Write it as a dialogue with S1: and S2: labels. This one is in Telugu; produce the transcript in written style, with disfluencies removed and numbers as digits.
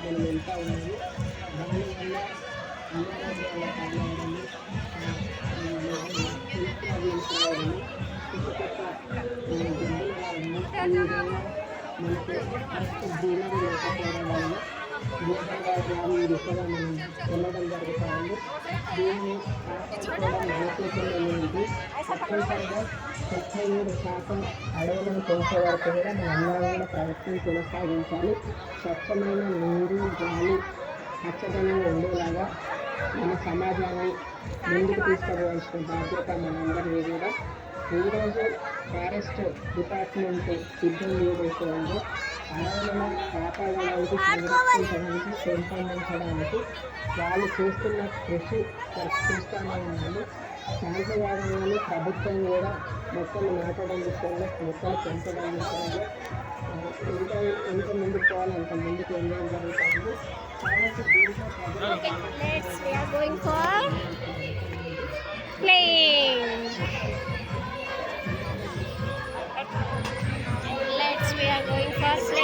S1: మనం వెళ్తూ ఉన్నాము. దానివల్ల అనారోగ్యాల పాలవడము, హెల్త్ ప్రాబ్లమ్స్ రావడము, కొత్త జబ్బులు రావడము, ఈ విధంగా మనకు కరెక్ట్ గ్రీనరీ లేకపోవడం వలన భూగర్భ దిశగా మనం వెళ్ళడం జరుగుతూ ఉంది. దీన్ని కాపాడుకోవడం మన చేతుల్లోనే ఉంది. తప్పనిసరిగా 73% అడవులను పెంచే వరకు కూడా మనందరం కూడా ప్రయత్నం కొనసాగించాలి. స్వచ్ఛమైన నీరు, గాలి, పచ్చదనం ఉండేలాగా మన సమాజాన్ని ముందుకు తీసుకుపోవాల్సిన బాధ్యత మనందరినీ కూడా. ఈరోజు ఫారెస్ట్ డిపార్ట్మెంట్ సిబ్బంది ఏదైతే ఉందో అడవులను కాపాడడానికి, సంరక్షించడానికి, పెంపొందించడానికి వాళ్ళు చేస్తున్న కృషి చూస్తూనే ఉన్నాము. శాంతివాదంగానే ప్రభుత్వం కూడా మొక్కలు నాటడం విషయంలో, మొక్కలు పెంచడం విషయంలో ఎంత ఎంత ముందుకు పోవాలి అంత ముందుకు వెళ్ళడం జరుగుతుంది. కాబట్టి దీంట్లో
S2: We are going for